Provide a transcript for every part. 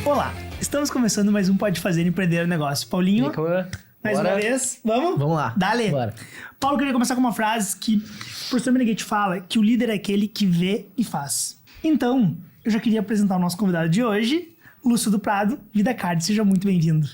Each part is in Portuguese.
Olá, estamos começando mais um Pode Fazer Empreender o Negócio. Paulinho, mais uma vez, vamos? Vamos lá. Dale. Bora. Paulo, queria começar com uma frase que o professor Meneghetti fala, que o líder é aquele que vê e faz. Então, eu já queria apresentar o nosso convidado de hoje, Lúcio do Prado, VidaCard. Seja muito bem-vindo.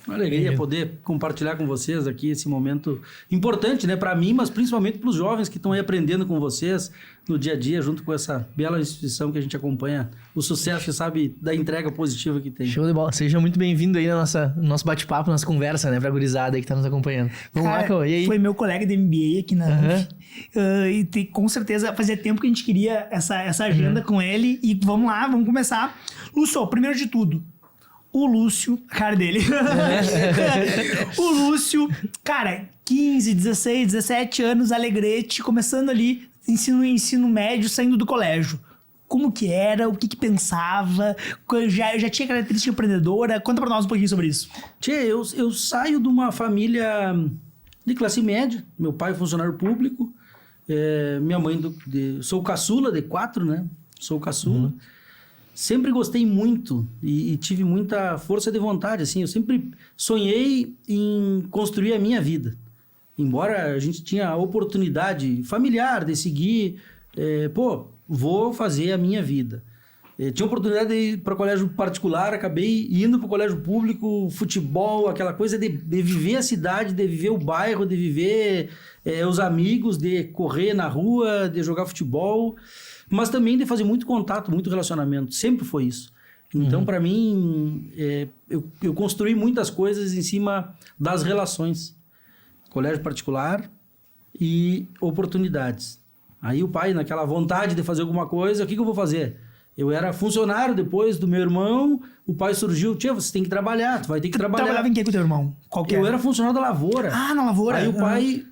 Uma alegria poder compartilhar com vocês aqui esse momento importante, né, para mim, mas principalmente para os jovens que estão aí aprendendo com vocês no dia a dia, junto com essa bela instituição que a gente acompanha, o sucesso, sabe, da entrega positiva que tem. Show de bola. Seja muito bem-vindo aí no nosso bate-papo, nossa conversa, né, pra gurizada aí que tá nos acompanhando. Vamos lá, Cauê, e aí? Foi meu colega de MBA aqui na UF. E com certeza fazia tempo que a gente queria essa agenda com ele. E vamos lá, vamos começar. Lúcio, primeiro de tudo, o Lúcio, a cara dele. O Lúcio, cara, 15, 16, 17 anos, Alegrete, começando ali, ensino médio, saindo do colégio. Como que era? O que pensava? Já tinha característica empreendedora? Conta pra nós um pouquinho sobre isso. Tchê, eu saio de uma família de classe média. Meu pai é funcionário público. Minha mãe, sou caçula de 4, né? Sou caçula. Sempre gostei muito e tive muita força de vontade, assim. Eu sempre sonhei em construir a minha vida. Embora a gente tinha a oportunidade familiar de seguir, vou fazer a minha vida. Tinha oportunidade de ir para colégio particular, acabei indo para o colégio público, futebol, aquela coisa de viver a cidade, de viver o bairro, de viver os amigos, de correr na rua, de jogar futebol, mas também de fazer muito contato, muito relacionamento. Sempre foi isso. Então, para mim, eu construí muitas coisas em cima das relações. Colégio particular e oportunidades. Aí o pai, naquela vontade de fazer alguma coisa, o que eu vou fazer? Eu era funcionário depois do meu irmão, o pai surgiu, tia, você tem que trabalhar, tu vai ter que trabalhar. Trabalhava em que com o teu irmão? Qual que Eu era funcionário da lavoura. Ah, na lavoura? Aí o pai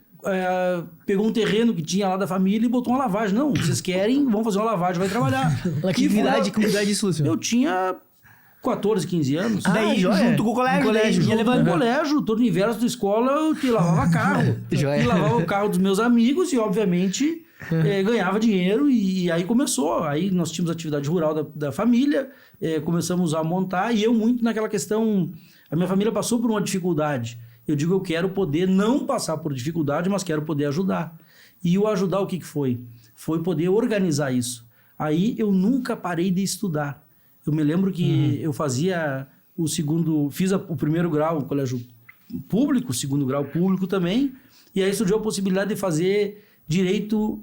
pegou um terreno que tinha lá da família e botou uma lavagem. Não, vocês querem, vão fazer uma lavagem, vai trabalhar. Que idade isso, Lúcio? Eu tinha 14, 15 anos. Daí, junto com o colégio. No colégio, todo o universo da escola, eu que lavava carro. Que lavava o carro dos meus amigos e, obviamente, ganhava dinheiro. E aí começou. Aí nós tínhamos atividade rural da família, começamos a montar. E eu muito naquela questão... A minha família passou por uma dificuldade. Eu digo, eu quero poder não passar por dificuldade, mas quero poder ajudar. E o ajudar, o que foi? Foi poder organizar isso. Aí eu nunca parei de estudar. Eu me lembro que eu fazia fiz o primeiro grau no colégio público, o segundo grau público também, e aí surgiu a possibilidade de fazer direito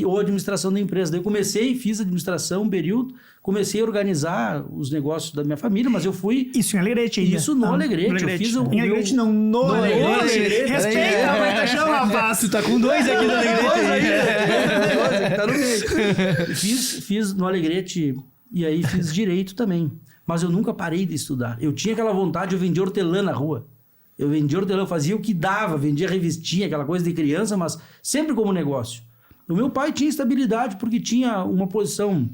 ou administração da empresa. Daí eu fiz administração um período, comecei a organizar os negócios da minha família, mas eu fui... Isso em Alegrete ainda? Isso no Alegrete. Eu fiz em Alegrete não, no Alegrete. Respeita a Baitaxão, rapaz. Tu tá com 2 aqui no Alegrete. 2 aí, tá no meio. Fiz no Alegrete... E aí fiz direito também. Mas eu nunca parei de estudar. Eu tinha aquela vontade, eu vendia hortelã na rua. Eu vendia hortelã, fazia o que dava, vendia revistinha, aquela coisa de criança, mas sempre como negócio. O meu pai tinha estabilidade porque tinha uma posição...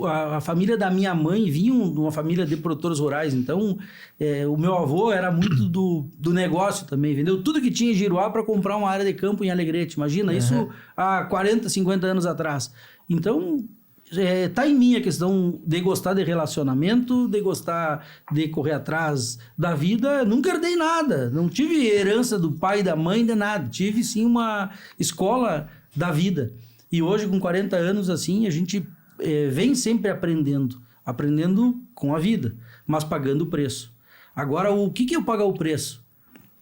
A família da minha mãe vinha de uma família de produtores rurais, então o meu avô era muito do negócio também, vendeu tudo que tinha em Giruá para comprar uma área de campo em Alegrete. Imagina, isso há 40, 50 anos atrás. Então... tá em mim a questão de gostar de relacionamento, de gostar de correr atrás da vida. Nunca herdei nada, não tive herança do pai e da mãe de nada, tive sim uma escola da vida. E hoje com 40 anos assim, a gente vem sempre aprendendo com a vida, mas pagando o preço. Agora, o que é pagar o preço?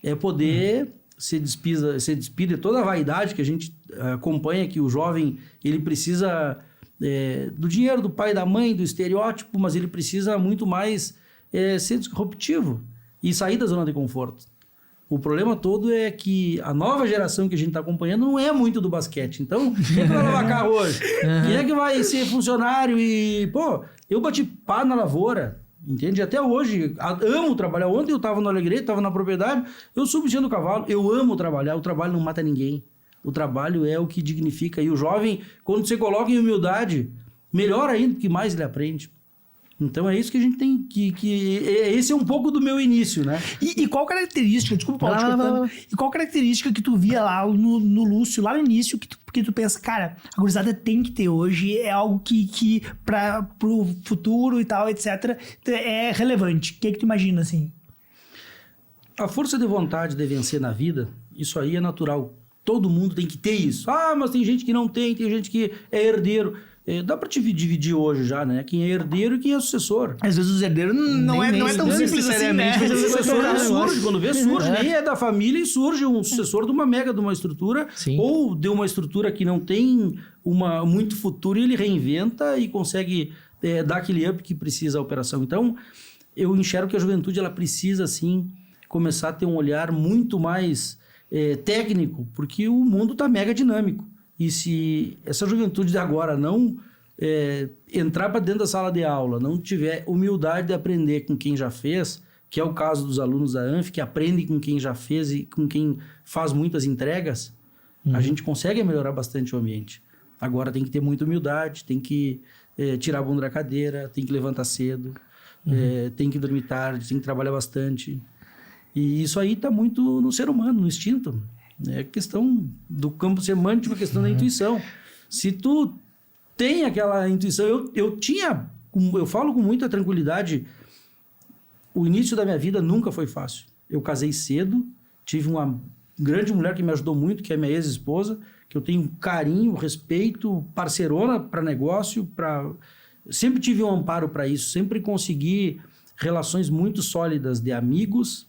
É poder se despir de toda a vaidade que a gente acompanha, que o jovem ele precisa... do dinheiro do pai e da mãe, do estereótipo, mas ele precisa muito mais ser disruptivo e sair da zona de conforto. O problema todo é que a nova geração que a gente está acompanhando não é muito do basquete. Então, quem é que vai lavar carro hoje? Quem é que vai ser funcionário? E, eu bati pá na lavoura, entende? Até hoje, amo trabalhar. Ontem eu estava no Alegrete, estava na propriedade, eu subo o cavalo, eu amo trabalhar, o trabalho não mata ninguém. O trabalho é o que dignifica. E o jovem, quando você coloca em humildade, melhor ainda, porque mais ele aprende. Então é isso que a gente tem esse é um pouco do meu início, né? E qual característica, desculpa, Paulo, te cortando, e qual característica que tu via lá no Lúcio, lá no início, que tu pensa, cara, a gurizada tem que ter hoje, é algo que pro futuro e tal, etc., é relevante. O que tu imagina, assim? A força de vontade de vencer na vida, isso aí é natural. Todo mundo tem que ter isso. Ah, mas tem gente que não tem gente que é herdeiro. Dá pra te dividir hoje já, né? Quem é herdeiro e quem é sucessor. Às vezes os herdeiros não é tão simples assim, né? Mas o sucessor surge, quando vê, surge. Nem é da família e surge um sucessor de uma estrutura. Sim. Ou de uma estrutura que não tem muito futuro e ele reinventa e consegue dar aquele up que precisa a operação. Então, eu enxergo que a juventude ela precisa, sim, começar a ter um olhar muito mais técnico, porque o mundo está mega dinâmico. E se essa juventude de agora não entrar para dentro da sala de aula, não tiver humildade de aprender com quem já fez, que é o caso dos alunos da ANF, que aprendem com quem já fez e com quem faz muitas entregas, a gente consegue melhorar bastante o ambiente. Agora tem que ter muita humildade, tem que tirar a bunda da cadeira, tem que levantar cedo, tem que dormir tarde, tem que trabalhar bastante. E isso aí está muito no ser humano, no instinto. É questão do campo semântico, a questão da intuição. Se tu tem aquela intuição... Eu falo com muita tranquilidade, o início da minha vida nunca foi fácil. Eu casei cedo, tive uma grande mulher que me ajudou muito, que é minha ex-esposa, que eu tenho carinho, respeito, parceirona para negócio, sempre tive um amparo para isso, sempre consegui relações muito sólidas de amigos,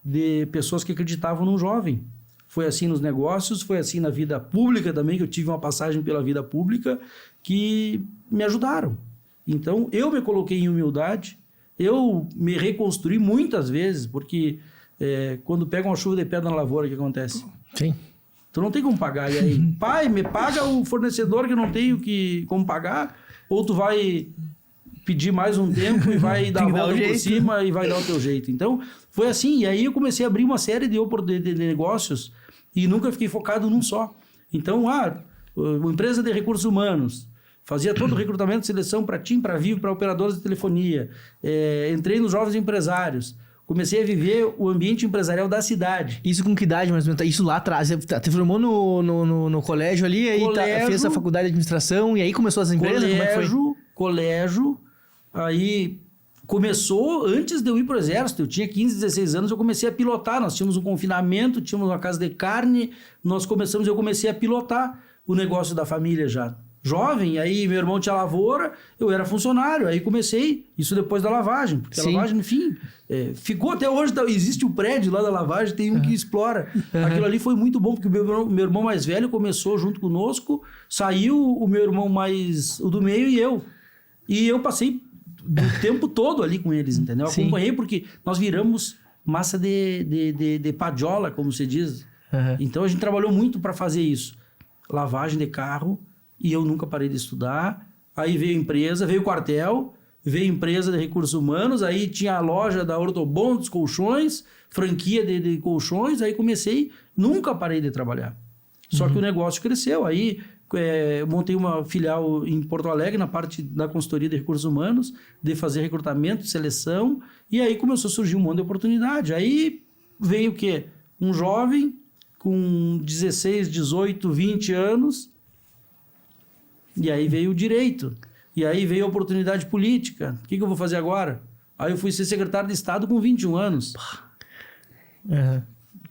de pessoas que acreditavam no jovem. Foi assim nos negócios, foi assim na vida pública também, que eu tive uma passagem pela vida pública que me ajudaram. Então, eu me coloquei em humildade, eu me reconstruí muitas vezes, porque quando pega uma chuva de pedra na lavoura, o que acontece? Sim. Tu não tem como pagar. E aí, pai, me paga o fornecedor que eu não tenho como pagar, ou tu vai pedir mais um tempo e vai dar a volta por cima e vai dar o teu jeito. Então, foi assim. E aí eu comecei a abrir uma série de negócios e nunca fiquei focado num só. Então, uma empresa de recursos humanos, fazia todo o recrutamento e seleção para TIM, para Vivo, para operadores de telefonia. Entrei nos jovens empresários. Comecei a viver o ambiente empresarial da cidade. Isso com que idade, mais ou menos? Isso lá atrás? Você te formou no colégio ali, aí fez a faculdade de administração e aí começou as empresas? Como é que foi? Colégio. Aí começou antes de eu ir pro exército. Eu tinha 15, 16 anos, eu comecei a pilotar. Nós tínhamos um confinamento, tínhamos uma casa de carne. Eu comecei a pilotar o negócio da família já. Jovem, aí meu irmão tinha lavoura, eu era funcionário, aí comecei, isso depois da lavagem, porque a lavagem, enfim, ficou até hoje, existe o prédio lá da lavagem, tem um que explora. Aquilo ali foi muito bom, porque o meu irmão mais velho começou junto conosco, saiu o meu irmão o do meio e eu passei o tempo todo ali com eles, entendeu? Acompanhei porque nós viramos massa de padiola, como se diz. Então a gente trabalhou muito para fazer isso, lavagem de carro. E eu nunca parei de estudar. Aí veio a empresa, veio o quartel, veio a empresa de recursos humanos, aí tinha a loja da Ortobon dos colchões, franquia de colchões, aí comecei, nunca parei de trabalhar. Só que o negócio cresceu, aí montei uma filial em Porto Alegre, na parte da consultoria de recursos humanos, de fazer recrutamento, seleção, e aí começou a surgir um monte de oportunidade. Aí veio o quê? Um jovem com 16, 18, 20 anos... E aí veio o direito. E aí veio a oportunidade política. O que eu vou fazer agora? Aí eu fui ser secretário de Estado com 21 anos.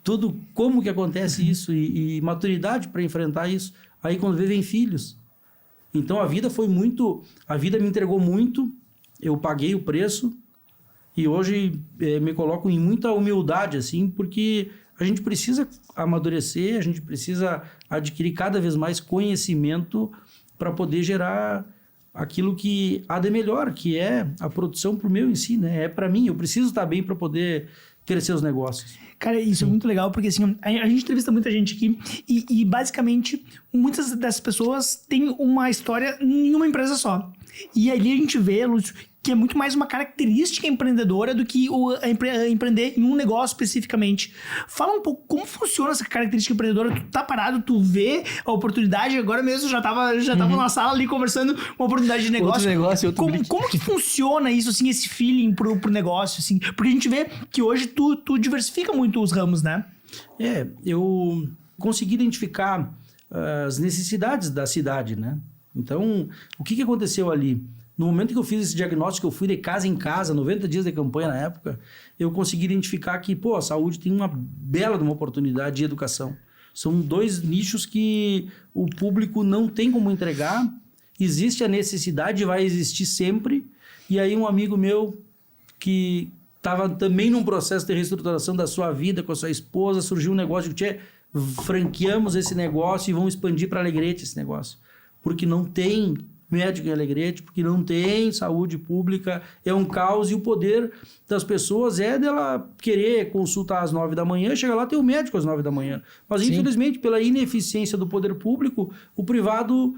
Tudo, como que acontece isso? E maturidade para enfrentar isso. Aí quando vem filhos. Então a vida foi muito... A vida me entregou muito. Eu paguei o preço. E hoje me coloco em muita humildade, assim, porque a gente precisa amadurecer, a gente precisa adquirir cada vez mais conhecimento para poder gerar aquilo que há de melhor, que é a produção para o meu em si, né? É para mim, eu preciso estar bem para poder crescer os negócios. Cara, isso é muito legal, porque assim, a gente entrevista muita gente aqui e basicamente muitas dessas pessoas têm uma história em uma empresa só. E ali a gente vê, Lúcio, que é muito mais uma característica empreendedora do que empreender em um negócio especificamente. Fala um pouco como funciona essa característica empreendedora. Tu tá parado, tu vê a oportunidade, agora mesmo já tava na sala ali conversando uma oportunidade de negócio. Outro negócio, outro como que funciona isso, assim, esse feeling pro negócio, assim? Porque a gente vê que hoje tu diversifica muito os ramos, né? Eu consegui identificar as necessidades da cidade, né? Então, o que aconteceu ali? No momento que eu fiz esse diagnóstico, eu fui de casa em casa, 90 dias de campanha na época, eu consegui identificar que, a saúde tem uma bela de uma oportunidade de educação. São 2 nichos que o público não tem como entregar, existe a necessidade, vai existir sempre. E aí um amigo meu que estava também num processo de reestruturação da sua vida com a sua esposa, surgiu um negócio que franqueamos esse negócio e vamos expandir para Alegrete esse negócio. Porque não tem médico em Alegrete, porque não tem saúde pública, é um caos, e o poder das pessoas é dela querer consultar às 9 da manhã, chega lá tem o médico às 9 da manhã. Mas, sim, infelizmente, pela ineficiência do poder público, o privado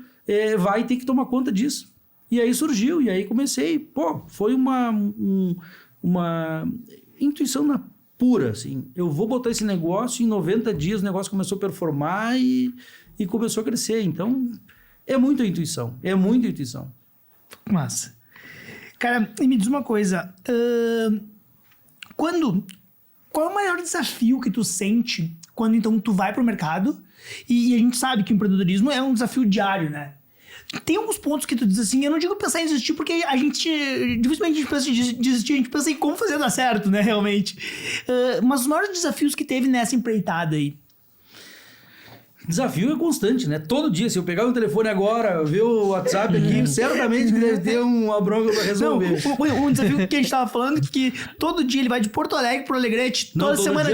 vai ter que tomar conta disso. E aí surgiu, e aí comecei. Foi uma intuição pura, assim. Eu vou botar esse negócio, em 90 dias o negócio começou a performar e começou a crescer. Então, é muita intuição. Massa. Cara, e me diz uma coisa. Qual é o maior desafio que tu sente quando, então, tu vai pro mercado? E a gente sabe que o empreendedorismo é um desafio diário, né? Tem alguns pontos que tu diz assim, eu não digo pensar em desistir, porque a gente, dificilmente a gente pensa em desistir, a gente pensa em como fazer dar certo, né, realmente. Mas os maiores desafios que teve nessa empreitada aí? Desafio é constante, né? Todo dia, se eu pegar o telefone agora, ver o WhatsApp aqui, certamente que deve ter uma bronca pra resolver. Não, um desafio que a gente tava falando, que todo dia ele vai de Porto Alegre pro Alegrete, toda semana.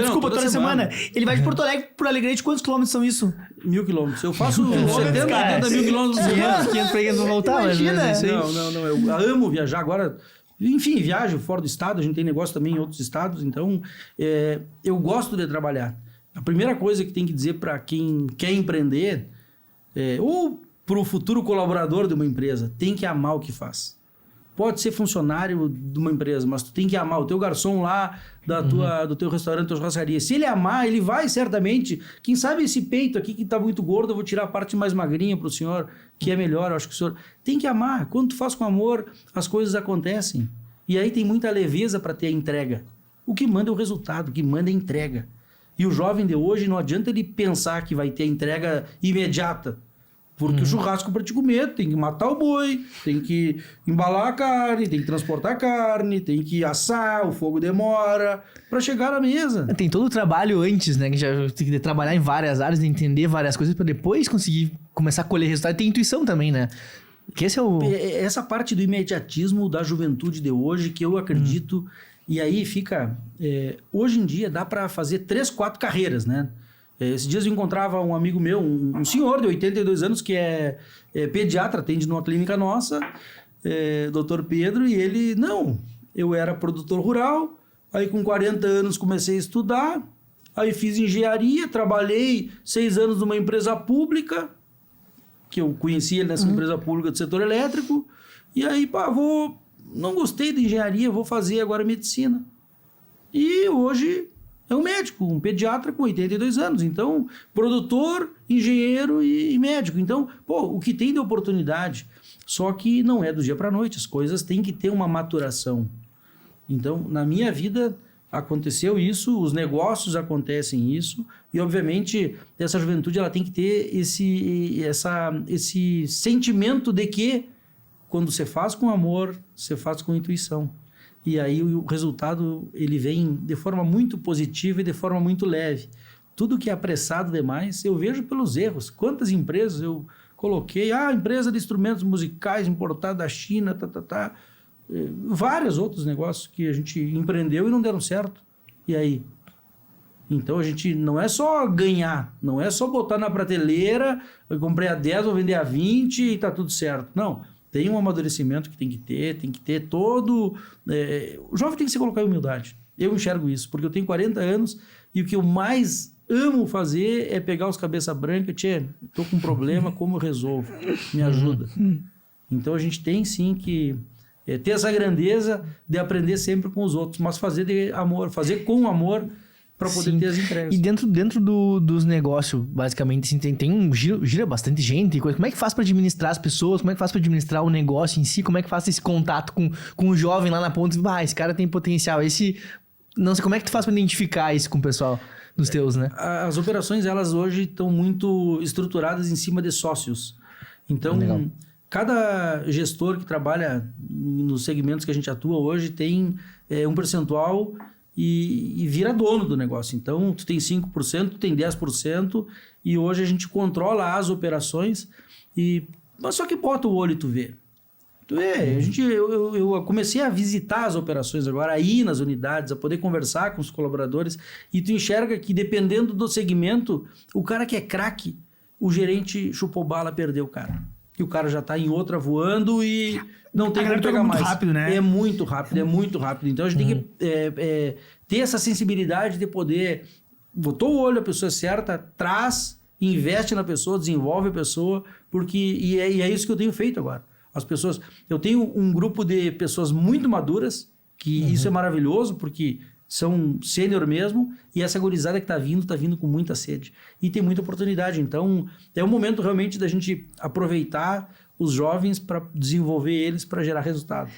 Ele vai de Porto Alegre pro Alegrete, quantos quilômetros são isso? 1.000 quilômetros. Eu faço 70, 80 mil quilômetros por semana. 500 pra ele não voltar, imagina. Mas não, eu amo viajar agora. Enfim, viajo fora do estado, a gente tem negócio também em outros estados, então eu gosto de trabalhar. A primeira coisa que tem que dizer para quem quer empreender, ou para o futuro colaborador de uma empresa, tem que amar o que faz. Pode ser funcionário de uma empresa, mas tu tem que amar o teu garçom lá do teu restaurante, da tua churrascaria. Se ele amar, ele vai certamente. Quem sabe esse peito aqui que está muito gordo, eu vou tirar a parte mais magrinha para o senhor, que é melhor. Eu acho que o senhor tem que amar. Quando tu faz com amor, as coisas acontecem. E aí tem muita leveza para ter a entrega. O que manda é o resultado, o que manda é a entrega. E o jovem de hoje, não adianta ele pensar que vai ter a entrega imediata. Porque o churrasco para te comer, tem que matar o boi, tem que embalar a carne, tem que transportar a carne, tem que assar, o fogo demora para chegar à mesa. Tem todo o trabalho antes, né? Que já tem que trabalhar em várias áreas, entender várias coisas para depois conseguir começar a colher resultado. E tem intuição também, né? Que esse é essa parte do imediatismo da juventude de hoje, que eu acredito... E aí fica... hoje em dia dá para fazer 3, 4 carreiras, né? Esses dias eu encontrava um amigo meu, um senhor de 82 anos, que é pediatra, atende numa clínica nossa, Dr. Pedro, e ele... Não, eu era produtor rural, aí com 40 anos comecei a estudar, aí fiz engenharia, trabalhei 6 anos numa empresa pública, que eu conheci ele nessa empresa pública do setor elétrico, e aí, não gostei de engenharia, vou fazer agora medicina. E hoje é um médico, um pediatra com 82 anos. Então, produtor, engenheiro e médico. Então, o que tem de oportunidade. Só que não é do dia para a noite. As coisas têm que ter uma maturação. Então, na minha vida aconteceu isso, os negócios acontecem isso. E, obviamente, essa juventude ela tem que ter esse sentimento de que quando você faz com amor, você faz com intuição. E aí o resultado ele vem de forma muito positiva e de forma muito leve. Tudo que é apressado demais, eu vejo pelos erros. Quantas empresas eu coloquei? Empresa de instrumentos musicais importada da China, vários outros negócios que a gente empreendeu e não deram certo. E aí? Então a gente não é só ganhar, não é só botar na prateleira, eu comprei a 10, vou vender a 20 e tá tudo certo. Não. Tem um amadurecimento que tem que ter todo... o jovem tem que se colocar em humildade. Eu enxergo isso, porque eu tenho 40 anos e o que eu mais amo fazer é pegar os cabeça branca, estou com um problema, como eu resolvo? Me ajuda. Então a gente tem sim que ter essa grandeza de aprender sempre com os outros, mas fazer de amor, fazer com amor para poder ter as entregas. E dentro dos negócios, basicamente, assim, gira bastante gente. Como é que faz para administrar as pessoas? Como é que faz para administrar o negócio em si? Como é que faz esse contato com o jovem lá na ponta? Esse cara tem potencial. Não sei, como é que tu faz para identificar isso com o pessoal dos teus, né? As operações, elas hoje estão muito estruturadas em cima de sócios. Então, Legal. Cada gestor que trabalha nos segmentos que a gente atua hoje tem um percentual e vira dono do negócio. Então, tu tem 5%, tu tem 10%, e hoje a gente controla as operações, mas só que bota o olho e tu vê. Eu comecei a visitar as operações agora, a ir nas unidades, a poder conversar com os colaboradores, e tu enxerga que dependendo do segmento, o cara que é craque, o gerente chupou bala, perdeu o cara. E o cara já está em outra voando e não tem como pegar mais. Rápido, né? É muito rápido. Então a gente tem que ter essa sensibilidade de poder... Botou o olho, a pessoa certa, traz, investe na pessoa, desenvolve a pessoa, e é isso que eu tenho feito agora. As pessoas... Eu tenho um grupo de pessoas muito maduras, que isso é maravilhoso, porque são sênior mesmo, e essa gurizada que está vindo com muita sede. E tem muita oportunidade. Então, é o momento realmente da gente aproveitar os jovens para desenvolver eles para gerar resultado.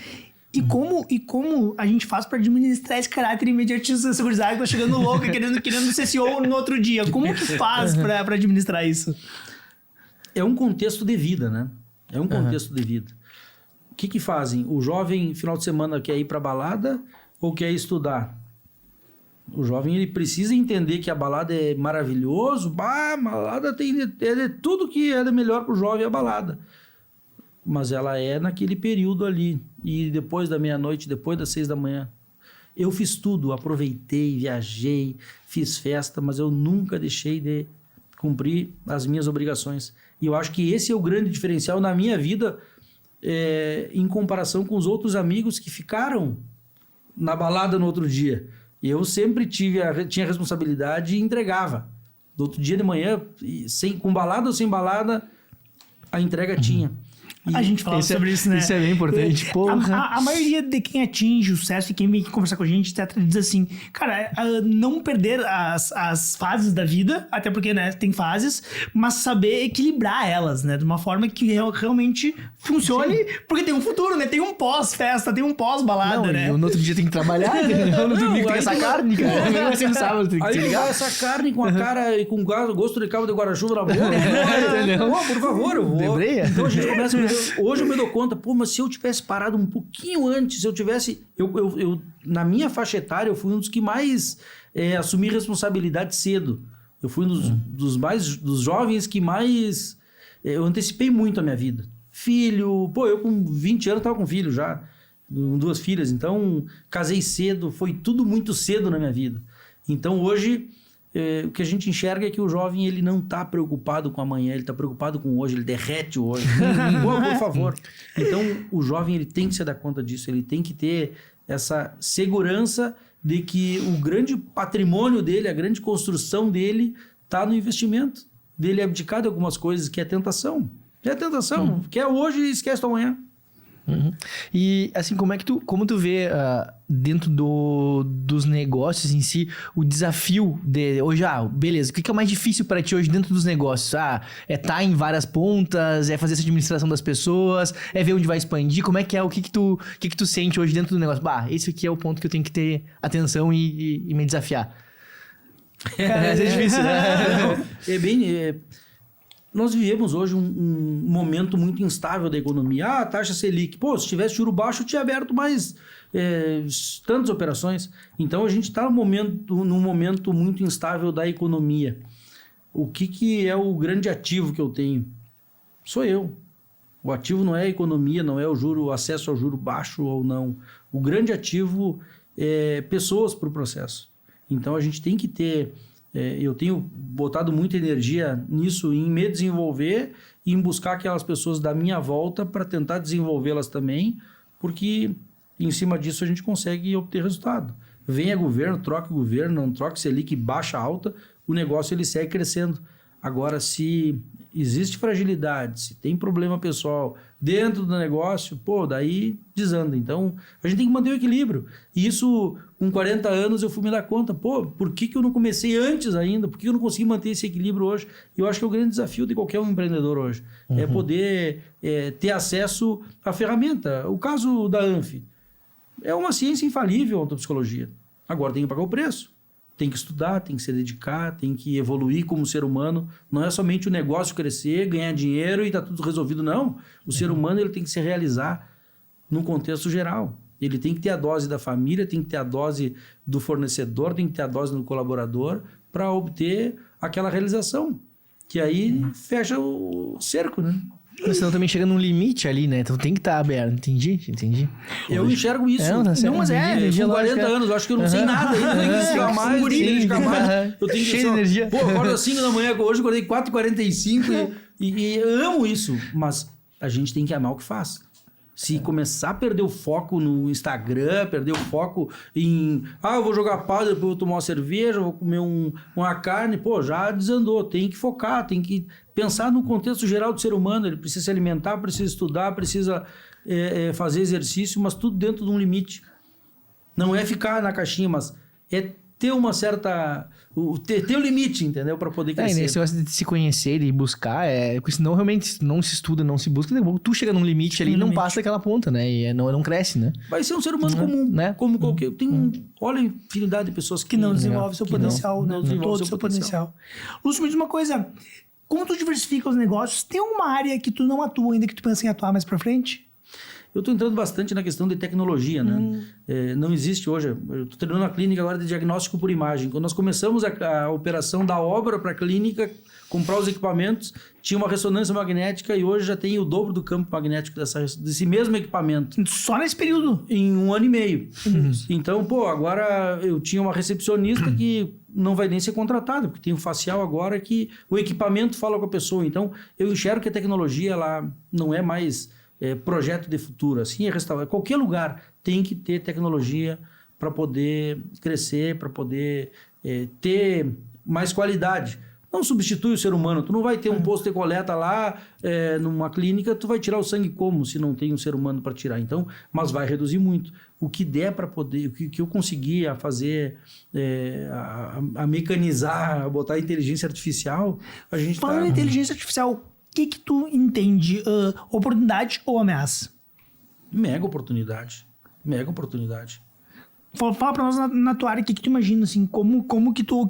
E como a gente faz para administrar esse caráter imediatista dessa gurizada que tá chegando louca, querendo ser CEO no outro dia? Como que faz para administrar isso? É um contexto de vida, né? É um contexto de vida. O que fazem? O jovem, final de semana, quer ir para balada ou quer estudar? O jovem, ele precisa entender que a balada é maravilhoso. A balada tem tudo que é melhor para o jovem, a balada. Mas ela é naquele período ali. E depois da meia-noite, depois das 6 da manhã. Eu fiz tudo, aproveitei, viajei, fiz festa, mas eu nunca deixei de cumprir as minhas obrigações. E eu acho que esse é o grande diferencial na minha vida, em comparação com os outros amigos que ficaram na balada no outro dia. Eu sempre tinha a responsabilidade e entregava. Do outro dia de manhã, com balada ou sem balada, a entrega tinha. A gente fala sobre isso, né? Isso é bem importante. A maioria de quem atinge o sucesso e quem vem aqui conversar com a gente, etc., diz assim, cara, não perder as fases da vida, até porque, né, tem fases, mas saber equilibrar elas, né? De uma forma que realmente funcione, porque tem um futuro, né? Tem um pós-festa, tem um pós-balada, né? No outro dia tem que trabalhar, no outro dia tem que essa carne, cara. Mesmo assim no sábado tem que aí ligar. Essa carne com a cara e com gosto de cabo de guarda-chuva na boca. Por favor, eu vou. Debreia? Então a gente começa... Hoje eu me dou conta, mas se eu tivesse parado um pouquinho antes, se eu tivesse... Eu na minha faixa etária, eu fui um dos que mais assumi responsabilidade cedo. Eu fui um dos jovens que mais... eu antecipei muito a minha vida. Filho... eu com 20 anos estava com filho já. Com 2 filhas. Então, casei cedo. Foi tudo muito cedo na minha vida. Então, hoje... o que a gente enxerga é que o jovem, ele não está preocupado com amanhã, ele está preocupado com hoje, ele derrete o hoje. Por favor. Então, o jovem, ele tem que se dar conta disso, ele tem que ter essa segurança de que o grande patrimônio dele, a grande construção dele, está no investimento. Dele abdicar de algumas coisas, que é tentação. É tentação. Quer hoje e esquece do amanhã. E assim, como tu vê dentro dos negócios em si, o desafio de hoje, beleza, o que é mais difícil para ti hoje dentro dos negócios? É estar em várias pontas, é fazer essa administração das pessoas, é ver onde vai expandir, como é que é, o que tu sente hoje dentro do negócio? Esse aqui é o ponto que eu tenho que ter atenção e me desafiar. É difícil, né? Nós vivemos hoje um momento muito instável da economia. A taxa Selic. Se tivesse juro baixo, eu tinha aberto mais tantas operações. Então, a gente está num momento muito instável da economia. O que é o grande ativo que eu tenho? Sou eu. O ativo não é a economia, não é o acesso ao juro baixo ou não. O grande ativo é pessoas para o processo. Então, a gente tem que ter... eu tenho botado muita energia nisso, em me desenvolver e em buscar aquelas pessoas da minha volta para tentar desenvolvê-las também, porque em cima disso a gente consegue obter resultado. Venha governo, troque governo, não troque Selic, baixa, alta, o negócio ele segue crescendo. Agora, se existe fragilidade, se tem problema pessoal dentro do negócio, pô, daí desanda. Então, a gente tem que manter o equilíbrio. E isso, com 40 anos, eu fui me dar conta, pô, por que eu não comecei antes ainda? Por que eu não consegui manter esse equilíbrio hoje? E eu acho que é o grande desafio de qualquer um empreendedor hoje. É poder ter acesso à ferramenta. O caso da ANF é uma ciência infalível, a ontopsicologia. Agora tem que pagar o preço. Tem que estudar, tem que se dedicar, tem que evoluir como ser humano. Não é somente o negócio crescer, ganhar dinheiro e tá tudo resolvido, não. O ser humano ele tem que se realizar num contexto geral. Ele tem que ter a dose da família, tem que ter a dose do fornecedor, tem que ter a dose do colaborador para obter aquela realização. Que aí fecha o cerco, né? Mas senão também chega num limite ali, né? Então tem que estar aberto. Entendi. Eu enxergo isso. Não, mas com 40 anos, eu acho que eu não sei nada ainda. Eu tenho que estudar mais, eu tenho que dedicar mais. Eu tenho que cheio de energia. Pô, acordo às 5 da manhã, hoje eu acordei 4h45 e eu amo isso. Mas a gente tem que amar o que faz. Se começar a perder o foco no Instagram, perder o foco em... eu vou jogar pausa, depois eu vou tomar uma cerveja, vou comer uma carne. Pô, já desandou. Tem que focar, tem que pensar no contexto geral do ser humano. Ele precisa se alimentar, precisa estudar, precisa fazer exercício, mas tudo dentro de um limite. Não é ficar na caixinha, mas é ter uma certa... Ter o limite, entendeu? Para poder crescer. Esse negócio de se conhecer e buscar, porque senão realmente não se estuda, não se busca, tu chega num limite ali e não passa daquela ponta, né? E não cresce, né? Vai ser um ser humano comum, né? Como qualquer... Olha a infinidade de pessoas que não desenvolve seu potencial, não desenvolve todo o seu potencial. Lúcio, me diz uma coisa, como tu diversifica os negócios, tem alguma área que tu não atua ainda que tu pensa em atuar mais pra frente? Eu estou entrando bastante na questão de tecnologia, né? Não existe hoje... Eu estou treinando a clínica agora de diagnóstico por imagem. Quando nós começamos a operação da obra para a clínica, comprar os equipamentos, tinha uma ressonância magnética e hoje já tem o dobro do campo magnético desse mesmo equipamento. Só nesse período? Em 1 ano e meio. Então, agora eu tinha uma recepcionista que não vai nem ser contratada, porque tem um facial agora que o equipamento fala com a pessoa. Então, eu enxergo que a tecnologia ela não é mais... projeto de futuro, assim, qualquer lugar tem que ter tecnologia para poder crescer, para poder ter mais qualidade. Não substitui o ser humano, tu não vai ter um posto de coleta lá numa clínica, tu vai tirar o sangue como se não tem um ser humano para tirar, então, mas vai reduzir muito. O que der para poder, o que eu conseguia fazer, a mecanizar, a botar inteligência artificial, a gente Falando em inteligência artificial, o que tu entende? Oportunidade ou ameaça? Mega oportunidade. Mega oportunidade. Fala pra nós na tua área, o que tu imagina, assim, como que tu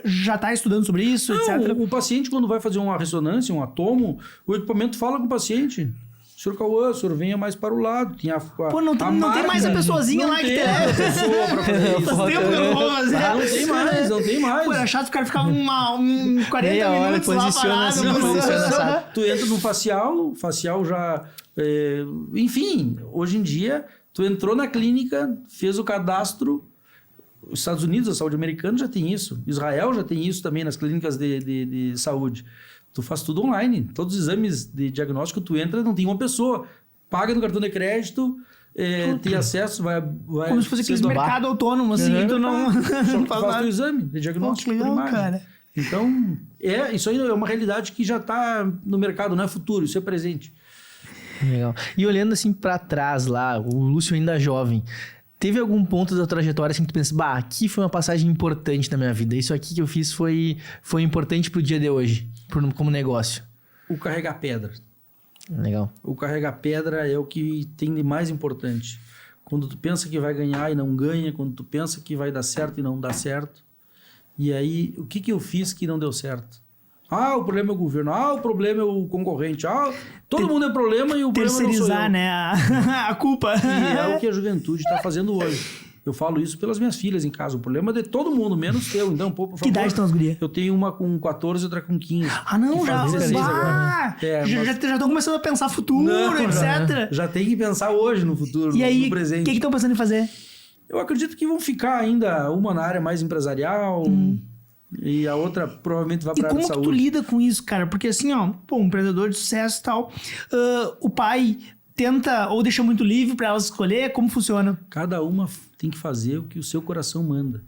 já tá estudando sobre isso, etc. O paciente, quando vai fazer uma ressonância, um atomo, o equipamento fala com o paciente. Senhor Cauã, o senhor venha mais para o lado. Tem não tem mais a pessoazinha lá que tem. Não tem a pessoa pra fazer isso. Faz tempo que eu não vou fazer. Não tem mais. Pô, era chato o cara ficar 40 minutos lá parado. Tu entra no facial, o facial já... enfim, hoje em dia, tu entrou na clínica, fez o cadastro. Os Estados Unidos, a saúde americana já tem isso. Israel já tem isso também nas clínicas de saúde. Tu faz tudo online. Todos os exames de diagnóstico, tu entra, não tem uma pessoa. Paga no cartão de crédito, tem acesso, vai... Como se fosse aquele mercado autônomo, assim, tu não... Só faz o exame de diagnóstico por imagem. Cara. Então, isso aí é uma realidade que já está no mercado, não é futuro, isso é presente. Legal. E olhando assim para trás lá, o Lúcio ainda jovem, teve algum ponto da trajetória assim que tu pensa, aqui foi uma passagem importante na minha vida, isso aqui que eu fiz foi importante pro dia de hoje, como negócio? O carregar pedra. Legal. O carregar pedra é o que tem de mais importante. Quando tu pensa que vai ganhar e não ganha, quando tu pensa que vai dar certo e não dá certo. E aí, o que eu fiz que não deu certo? O problema é o governo. O problema é o concorrente. Todo mundo é problema e o problema não sou eu. Terceirizar, né, a culpa. E é o que a juventude está fazendo hoje. Eu falo isso pelas minhas filhas em casa. O problema é de todo mundo, menos teu. Então, por favor. Que idade estão as gurias? Eu tenho uma com 14 e outra com 15. Não, já. Já estão começando a pensar futuro, etc. Já tem que pensar hoje no futuro, e aí, no presente. O que estão pensando em fazer? Eu acredito que vão ficar ainda uma na área mais empresarial e a outra provavelmente vai para a área de saúde. E como que tu lida com isso, cara? Porque assim, um empreendedor de sucesso e tal, o pai tenta ou deixa muito livre para elas escolher, como funciona? Cada uma tem que fazer o que o seu coração manda.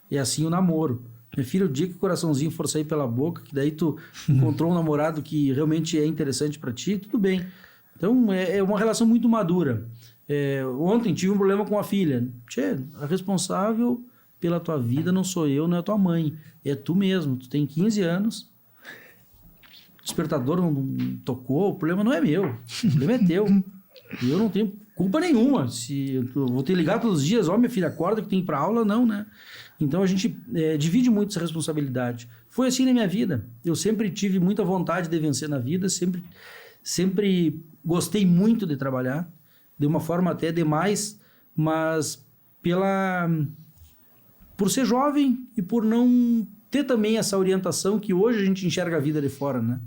É assim o namoro. Minha filha, o dia que o coraçãozinho for sair pela boca, que daí tu encontrou um namorado que realmente é interessante pra ti, tudo bem. Então, é uma relação muito madura. Ontem tive um problema com a filha. Tchê, a responsável pela tua vida não sou eu, não é tua mãe. É tu mesmo. Tu tem 15 anos, o despertador não tocou, o problema não é meu. O problema é teu. E eu não tenho culpa nenhuma. Se eu vou te ligar todos os dias, minha filha, acorda que tem que ir pra aula, não, né? Então a gente divide muito essa responsabilidade. Foi assim na minha vida. Eu sempre tive muita vontade de vencer na vida, sempre gostei muito de trabalhar, de uma forma até demais, mas por ser jovem e por não ter também essa orientação que hoje a gente enxerga a vida de fora, né?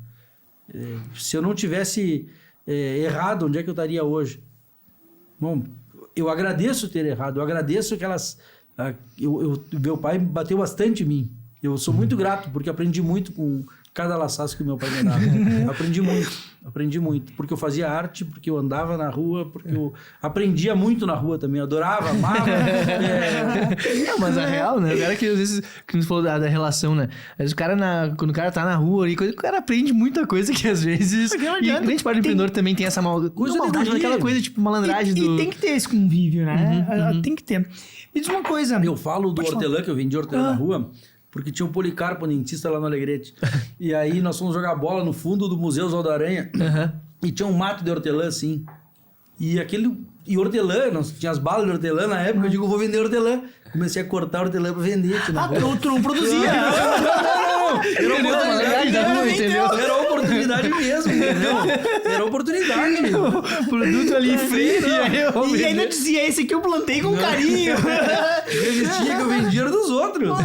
Se eu não tivesse errado, onde é que eu estaria hoje? Bom, eu agradeço ter errado, eu agradeço que meu pai bateu bastante em mim. Eu sou muito grato, porque aprendi muito com cada laçaço que o meu pai me dava. Aprendi muito. Porque eu fazia arte, porque eu andava na rua, porque eu aprendia muito na rua também. Adorava, amava. Mas a real, né? O cara que às vezes, que nos falou da relação, né? Às vezes quando o cara tá na rua, o cara aprende muita coisa que às vezes... E grande parte do empreendedor também tem essa maldade, aquela coisa, tipo, malandragem e tem que ter esse convívio, né? Tem que ter. Me diz uma coisa... Eu falo do hortelã, que eu vendi hortelã na rua... Porque tinha um Policarpo, dentista lá no Alegrete. E aí nós fomos jogar bola no fundo do Museu Oswaldo Aranha. E tinha um mato de hortelã, assim. E hortelã, nós tinha as balas de hortelã na época. Eu digo, vou vender hortelã. Comecei a cortar hortelã pra vender. Tu não produzia. Era oportunidade mesmo, entendeu? Era oportunidade. Produto ali free. E ainda dizia, esse aqui eu plantei com carinho. Revistinha que eu vendia era dos outros.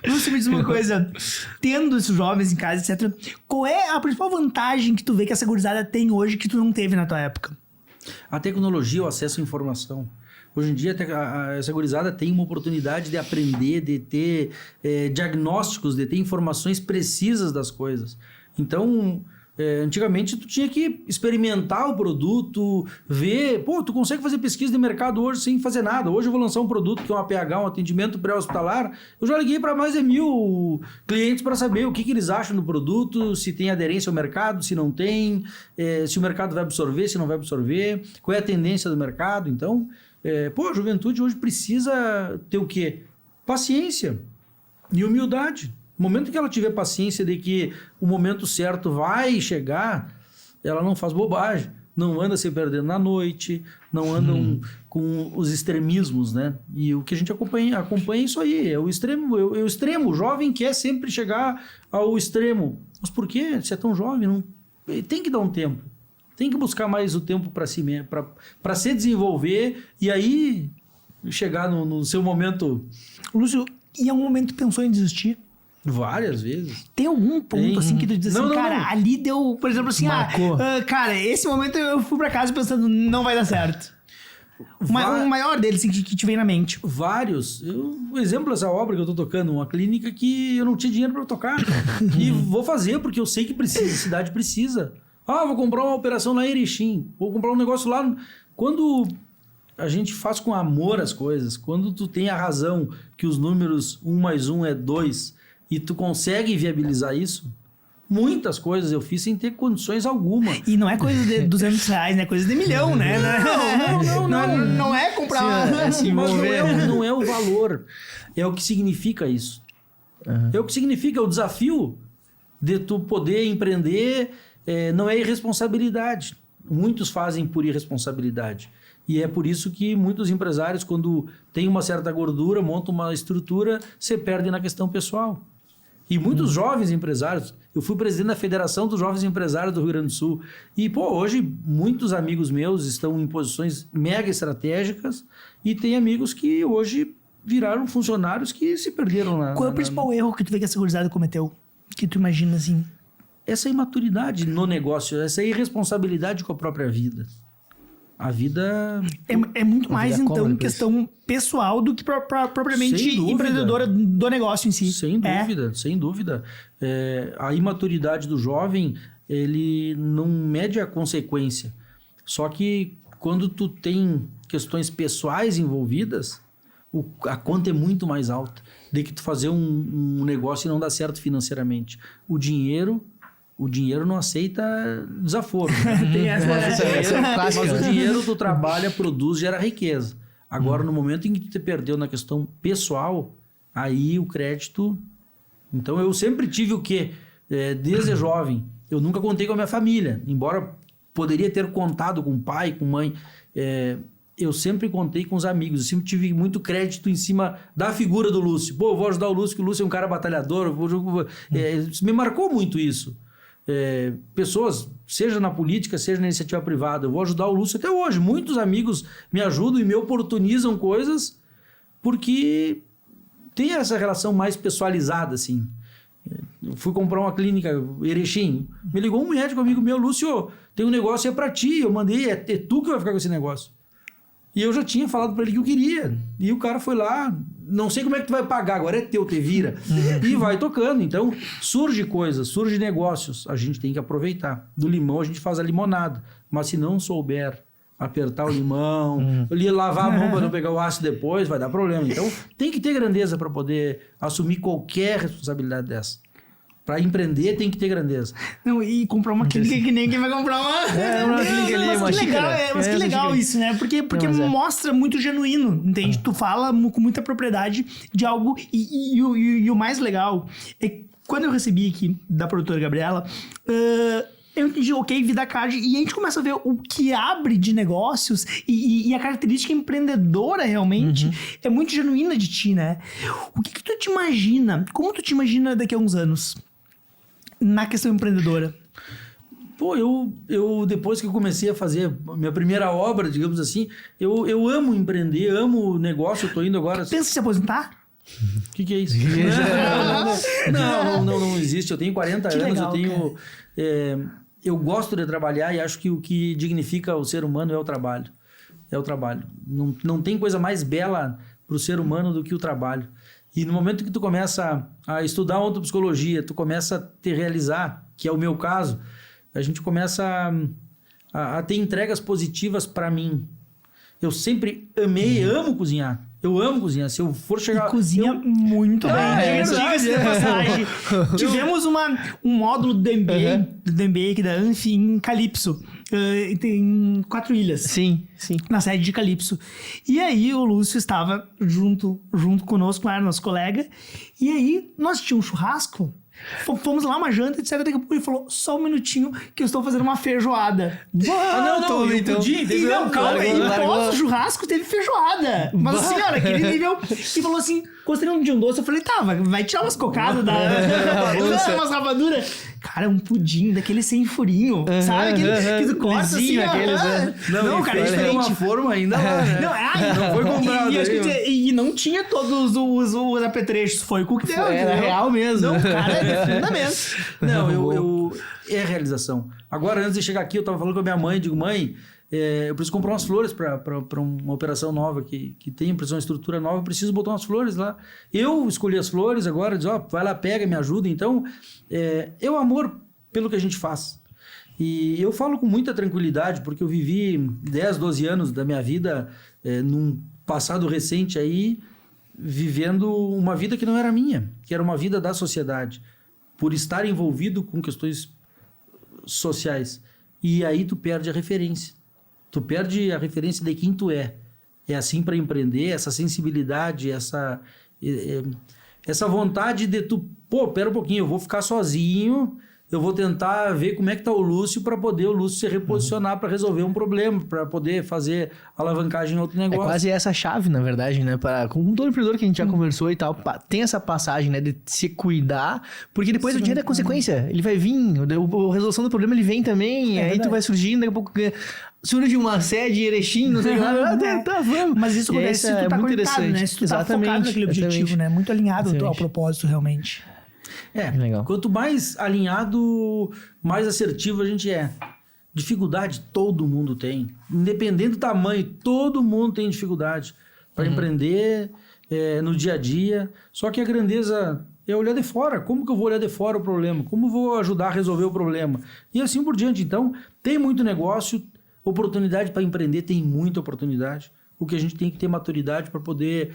Lúcio, me diz uma coisa. Tendo esses jovens em casa, etc., qual é a principal vantagem que tu vê que essa gurizada tem hoje que tu não teve na tua época? A tecnologia, o acesso à informação. Hoje em dia, essa gurizada tem uma oportunidade de aprender, de ter diagnósticos, de ter informações precisas das coisas. Então, antigamente, tu tinha que experimentar o produto, ver... Pô, tu consegue fazer pesquisa de mercado hoje sem fazer nada. Hoje eu vou lançar um produto que é um APH, um atendimento pré-hospitalar. Eu já liguei para mais de 1.000 clientes para saber o que eles acham do produto, se tem aderência ao mercado, se não tem, se o mercado vai absorver, se não vai absorver, qual é a tendência do mercado. Então... a juventude hoje precisa ter o quê? Paciência e humildade. No momento que ela tiver paciência de que o momento certo vai chegar, ela não faz bobagem, não anda se perdendo na noite, não andam com os extremismos, né? E o que a gente acompanha é isso aí, é o extremo. O extremo, o jovem quer sempre chegar ao extremo. Mas por quê? Se é tão jovem, não... tem que dar um tempo. Tem que buscar mais o tempo para si mesmo, para se desenvolver e aí chegar no seu momento. Lúcio, em algum momento tu pensou em desistir? Várias vezes. Tem algum ponto assim que tu diz assim, cara, ali deu, por exemplo, assim, cara, esse momento eu fui para casa pensando, não vai dar certo. O maior deles assim, que te vem na mente. Vários. Por exemplo, essa obra que eu tô tocando, uma clínica que eu não tinha dinheiro para tocar. E vou fazer porque eu sei que precisa, a cidade precisa. Vou comprar uma operação lá em Erechim, vou comprar um negócio lá. Quando a gente faz com amor as coisas, quando tu tem a razão que os números 1 mais 1 é 2 e tu consegue viabilizar isso, muitas coisas eu fiz sem ter condições alguma. E não é coisa de R$200, né? É coisa de milhão, né? Não é comprar... Sim, mas não é o valor, é o que significa isso. É o que significa o desafio de tu poder empreender... não é irresponsabilidade. Muitos fazem por irresponsabilidade. E é por isso que muitos empresários, quando tem uma certa gordura, montam uma estrutura, se perdem na questão pessoal. E muitos jovens empresários... Eu fui presidente da Federação dos Jovens Empresários do Rio Grande do Sul. E, hoje, muitos amigos meus estão em posições mega estratégicas e tem amigos que hoje viraram funcionários que se perderam na... Qual é o principal erro que tu vê que essa gurizada cometeu? Que tu imagina assim... Essa imaturidade no negócio, essa irresponsabilidade com a própria vida. A vida... É muito mais, então, questão pessoal do que propriamente empreendedora do negócio em si. Sem dúvida. A imaturidade do jovem, ele não mede a consequência. Só que quando tu tem questões pessoais envolvidas, a conta é muito mais alta do que tu fazer um negócio e não dar certo financeiramente. O dinheiro não aceita desaforo. Né? Tem essa Mas o dinheiro tu trabalha, produz, gera riqueza. Agora, no momento em que tu te perdeu na questão pessoal, aí o crédito... Então, eu sempre tive o quê? Desde jovem, eu nunca contei com a minha família. Embora poderia ter contado com pai, com mãe, eu sempre contei com os amigos. Eu sempre tive muito crédito em cima da figura do Lúcio. Pô, eu vou ajudar o Lúcio, que o Lúcio é um cara batalhador. Me marcou muito isso. Pessoas, seja na política, seja na iniciativa privada, eu vou ajudar o Lúcio até hoje. Muitos amigos me ajudam e me oportunizam coisas porque tem essa relação mais pessoalizada, assim. Eu fui comprar uma clínica, Erechim, me ligou um médico amigo meu, Lúcio, tem um negócio pra ti, eu mandei, é tu que vai ficar com esse negócio. E eu já tinha falado pra ele que eu queria. E o cara foi lá, não sei como é que tu vai pagar, agora é teu, te vira. E vai tocando. Então, surge coisas, surge negócios. A gente tem que aproveitar. Do limão a gente faz a limonada. Mas se não souber apertar o limão, lavar a mão para não pegar o ácido depois, vai dar problema. Então, tem que ter grandeza para poder assumir qualquer responsabilidade dessa. Para empreender, tem que ter grandeza. Não, e comprar uma clínica que nem quem vai comprar uma clínica ali, uma xícara. Mas que legal isso, né? Porque mostra muito genuíno, entende? Tu fala com muita propriedade de algo. E o mais legal é quando eu recebi aqui da produtora Gabriela, eu entendi, ok, vida card, e a gente começa a ver o que abre de negócios e a característica empreendedora realmente é muito genuína de ti, né? O que tu te imagina? Como tu te imagina daqui a uns anos? Na questão empreendedora? Pô, eu depois que eu comecei a fazer a minha primeira obra, digamos assim, eu amo empreender, amo negócio, eu tô indo agora... Pensa em se aposentar? O que é isso? Não existe. Eu tenho 40 anos, legal, eu tenho... eu gosto de trabalhar e acho que o que dignifica o ser humano é o trabalho. É o trabalho. Não tem coisa mais bela para o ser humano do que o trabalho. E no momento que tu começa a estudar ontopsicologia, tu começa a te realizar, que é o meu caso, a gente começa a ter entregas positivas para mim. Eu sempre amo cozinhar. Eu amo cozinhar. Se eu for chegar... E cozinha muito bem. Diga-se de passagem. Tivemos um módulo do MBA aqui da Anfi em Calypso. Tem 4 ilhas. Sim. Na sede de Calypso. E aí o Lúcio estava junto conosco, claro, nosso colega. E aí nós tínhamos um churrasco. Fomos lá, uma janta, etc. Daqui a pouco ele falou, só um minutinho que eu estou fazendo uma feijoada. Calma aí. Pós-churrasco teve feijoada. Mas assim, olha, aquele nível... E falou assim, gostaria de um doce. Eu falei, tá, vai tirar umas cocadas umas rapaduras. Cara, um pudim daquele sem furinho, sabe? Aquele que tu corta assim, aqueles, Não, cara, é diferente. Uma forma ainda lá, né? Não foi comprado. E não tinha todos os apetrechos. Foi o que deu. Era real mesmo. Não, cara, é fundamento. Não, é realização. Agora, antes de chegar aqui, eu tava falando com a minha mãe. Digo, mãe, eu preciso comprar umas flores para uma operação nova que tem uma estrutura nova. Eu preciso botar umas flores lá. Eu escolhi as flores agora. Diz, vai lá, pega, me ajuda. Então, é o amor pelo que a gente faz. E eu falo com muita tranquilidade, porque eu vivi 10, 12 anos da minha vida num passado recente aí, vivendo uma vida que não era minha, que era uma vida da sociedade, por estar envolvido com questões sociais. E aí tu perde a referência. Tu perde a referência de quem tu é. É assim para empreender, essa sensibilidade, essa vontade de tu... Pô, pera um pouquinho, eu vou ficar sozinho, eu vou tentar ver como é que tá o Lúcio para poder o Lúcio se reposicionar para resolver um problema, para poder fazer alavancagem em outro negócio. É quase essa chave, na verdade, né? Com todo empreendedor que a gente já conversou e tal, tem essa passagem, né? De se cuidar, porque depois o dinheiro é consequência. Ele vai vir, a resolução do problema ele vem também, aí tu vai surgindo, daqui a pouco surge uma sede em Erechim, não sei o que lá, tá, vamos. Mas isso acontece se tu tá conectado, né? Se tu tá focado naquele objetivo, né? Muito alinhado ao propósito, realmente. Legal. Quanto mais alinhado, mais assertivo a gente é. Dificuldade todo mundo tem. Independente do tamanho, todo mundo tem dificuldade para empreender no dia a dia. Só que a grandeza é olhar de fora. Como que eu vou olhar de fora o problema? Como eu vou ajudar a resolver o problema? E assim por diante. Então, tem muito negócio, oportunidade para empreender, tem muita oportunidade. o que a gente tem que ter maturidade para poder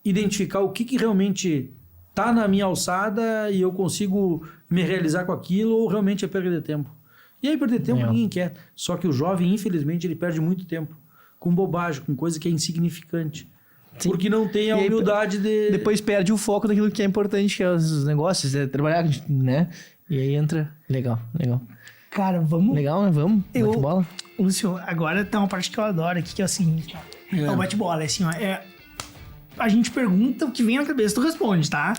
identificar o que realmente está na minha alçada e eu consigo me realizar com aquilo ou realmente é perda de tempo. E aí perder tempo ninguém quer. Só que o jovem, infelizmente, ele perde muito tempo com bobagem, com coisa que é insignificante. Sim. Porque não tem a humildade de... Depois perde o foco daquilo que é importante, que é os negócios, trabalhar, né? E aí entra... Legal. Cara, vamos... Legal, né? Vamos, bate-bola. Lúcio, agora tá uma parte que eu adoro aqui, que é o seguinte, ó. É o bate-bola, é assim, ó. A gente pergunta o que vem na cabeça, tu responde, tá?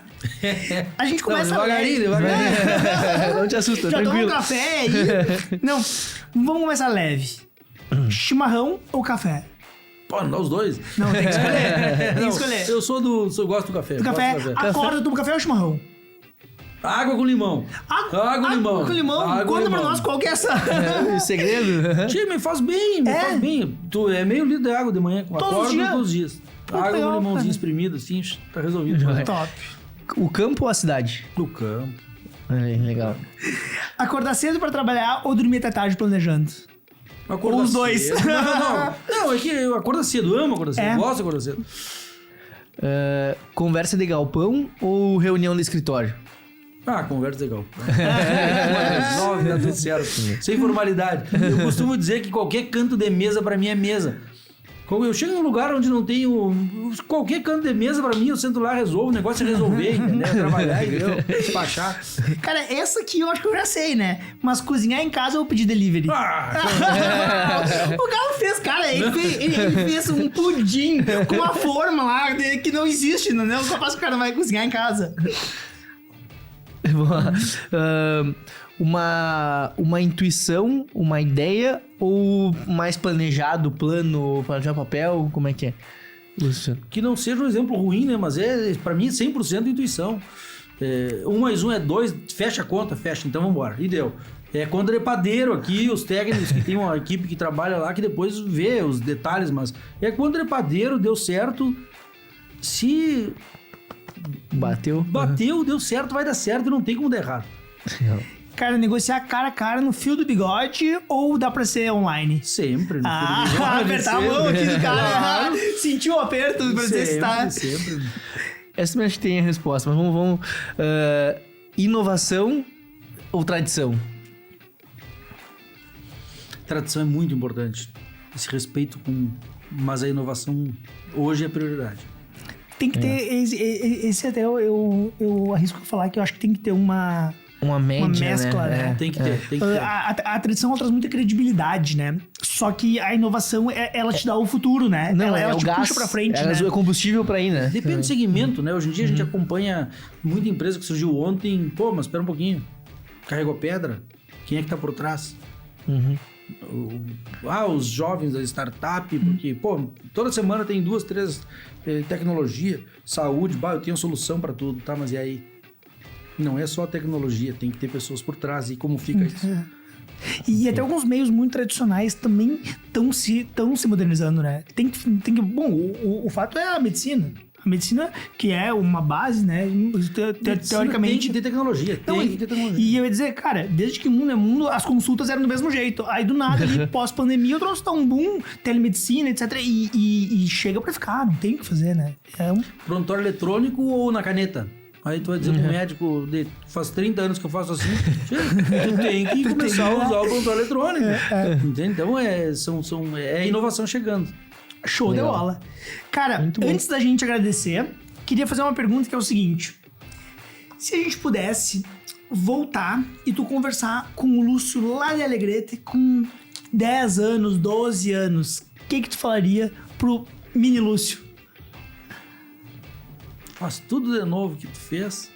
A gente começa devagarinho. Não te assusta, já tranquilo. Já toma um café aí. Não, vamos começar leve. Chimarrão ou café? Pô, não dá os dois. Não, tem que escolher. Eu gosto do café. Do café? Acorda, toma café ou chimarrão? Água com limão. Água com limão. Conta pra nós qual que é essa... segredo. Tia, me faz bem. Tu é meio litro de água de manhã. Todos os dias. Água com limãozinho espremido, assim, tá resolvido. Top. O campo ou a cidade? O campo. Legal. Acordar cedo pra trabalhar ou dormir até tarde planejando? Acordar ou os dois. Cedo. Não, é que eu acordo cedo, amo acordar cedo, gosto de acordar cedo. Conversa de galpão ou reunião de escritório? Conversa de galpão. 9, tá tudo certo. Sem formalidade. Eu costumo dizer que qualquer canto de mesa pra mim é mesa. Eu chego num lugar onde não tenho... Qualquer canto de mesa pra mim, eu sento lá, resolvo. O negócio é resolver, entendeu? Trabalhar, entendeu? Despachar. Cara, essa aqui eu acho que eu já sei, né? Mas cozinhar em casa ou pedir delivery? O Galo fez, cara, ele fez um pudim com uma forma lá que não existe, né? Só faz que o cara vai cozinhar em casa. Uma intuição, uma ideia ou mais planejado, planejar papel? Como é que é? Lúcio. Que não seja um exemplo ruim, né? Mas pra mim, 100% intuição. 1 mais 1 é 2, fecha a conta, fecha. Então vamos embora. E deu. Quando é padeiro aqui, os técnicos que tem uma equipe que trabalha lá, que depois vê os detalhes, mas quando é padeiro, deu certo. Se... Bateu, deu certo, vai dar certo e não tem como dar errado. Cara, negociar cara a cara no fio do bigode ou dá pra ser online? Sempre. Apertar a mão aqui do cara. Sentiu o aperto pra testar. Sempre. Essa também acho que tem a resposta, mas vamos inovação ou tradição? Tradição é muito importante. Esse respeito mas a inovação hoje é prioridade. Tem que ter... Esse até eu arrisco falar que eu acho que tem que ter uma mescla, né? Tem que ter. A tradição ela traz muita credibilidade, né? Só que a inovação, ela te dá o futuro, né? Não, ela te gás, puxa pra frente, né? É combustível pra ir, né? Depende do segmento, né? Hoje em dia a gente acompanha muita empresa que surgiu ontem. Pô, mas espera um pouquinho. Carregou pedra? Quem é que tá por trás? Os jovens da startup, porque, toda semana tem 2, 3 tecnologia, saúde, eu tenho solução pra tudo, tá? Mas e aí? Não é só a tecnologia, tem que ter pessoas por trás. E como fica isso? E até alguns meios muito tradicionais também estão se modernizando, né? O fato é a medicina. A medicina, que é uma base, né? Teoricamente... Tem que ter tecnologia. E eu ia dizer, cara, desde que o mundo é mundo, as consultas eram do mesmo jeito. Aí, do nada, ali, pós-pandemia, o troço dá um boom, telemedicina, etc. E chega pra ficar, não tem o que fazer, né? Prontuário eletrônico ou na caneta? Aí tu vai dizer pro médico, faz 30 anos que eu faço assim, tu tem que começar a usar o prontuário eletrônico. Entende? Então é a inovação chegando. Show de bola. Cara, antes da gente agradecer, queria fazer uma pergunta que é o seguinte. Se a gente pudesse voltar e tu conversar com o Lúcio lá de Alegrete com 10 anos, 12 anos, o que tu falaria pro mini Lúcio? Faz tudo de novo que tu fez.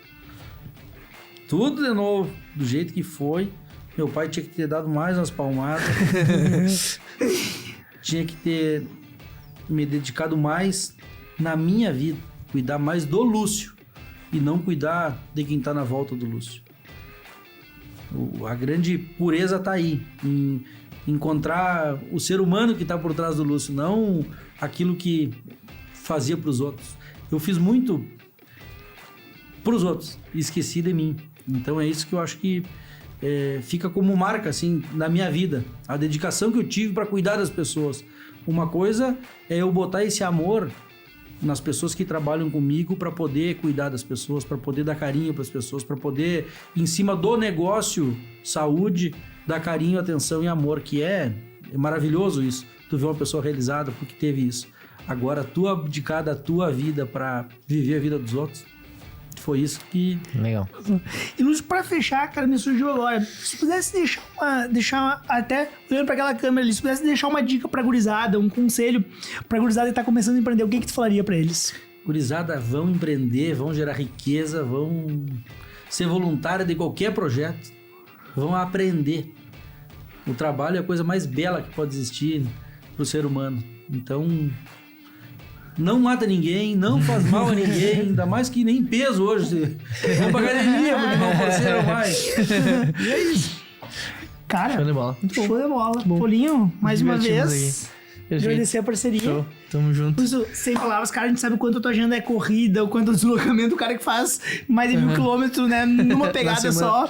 Tudo de novo, do jeito que foi. Meu pai tinha que ter dado mais umas palmadas. Tinha que ter me dedicado mais na minha vida. Cuidar mais do Lúcio. E não cuidar de quem tá na volta do Lúcio. A grande pureza tá aí. Em encontrar o ser humano que tá por trás do Lúcio. Não aquilo que fazia pros outros. Eu fiz muito pros outros e esqueci de mim. Então é isso que eu acho que fica como marca, assim, na minha vida. A dedicação que eu tive para cuidar das pessoas. Uma coisa é eu botar esse amor nas pessoas que trabalham comigo para poder cuidar das pessoas, para poder dar carinho para as pessoas, para poder, em cima do negócio, saúde, dar carinho, atenção e amor, que é maravilhoso isso. Tu vê uma pessoa realizada porque teve isso. Agora, tu abdicar da tua vida para viver a vida dos outros, foi isso que... Legal. E Lúcio, pra fechar, cara, me surgiu agora. Se pudesse deixar até olhando pra aquela câmera ali, se pudesse deixar uma dica pra gurizada, um conselho pra gurizada que tá começando a empreender, o que tu falaria pra eles? Gurizada, vão empreender, vão gerar riqueza, vão ser voluntária de qualquer projeto, vão aprender. O trabalho é a coisa mais bela que pode existir pro ser humano. Então... não mata ninguém, não faz mal a ninguém, ainda mais que nem peso hoje. Vamos pra academia, porque não parceiro mais. E é isso. Cara, Show de bola. Show de bola. Bom. Paulinho, mais uma Divertimos vez, aí. agradecer a parceria. Show. Tamo junto. Isso, sem palavras, cara, a gente sabe o quanto a tua agenda é corrida, o quanto o deslocamento, o cara que faz mais de 1.000 quilômetros, né, numa pegada só.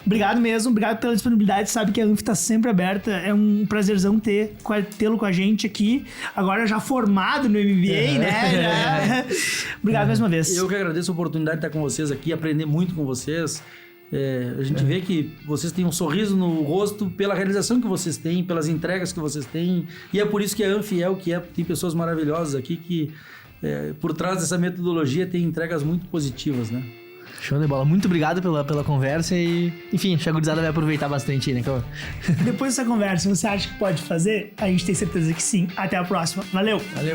Obrigado mesmo, obrigado pela disponibilidade. Sabe que a Anf tá sempre aberta. É um prazerzão tê-lo com a gente aqui. Agora já formado no MBA, né? Obrigado mais uma vez. Eu que agradeço a oportunidade de estar com vocês aqui, aprender muito com vocês. A gente vê que vocês têm um sorriso no rosto pela realização que vocês têm, pelas entregas que vocês têm. E é por isso que a Anf é o que é. Tem pessoas maravilhosas aqui que, por trás dessa metodologia, tem entregas muito positivas, né? Show de bola. Muito obrigado pela conversa e, enfim, a gurizada vai aproveitar bastante aí, né? Depois dessa conversa, você acha que pode fazer? A gente tem certeza que sim. Até a próxima. Valeu! Valeu!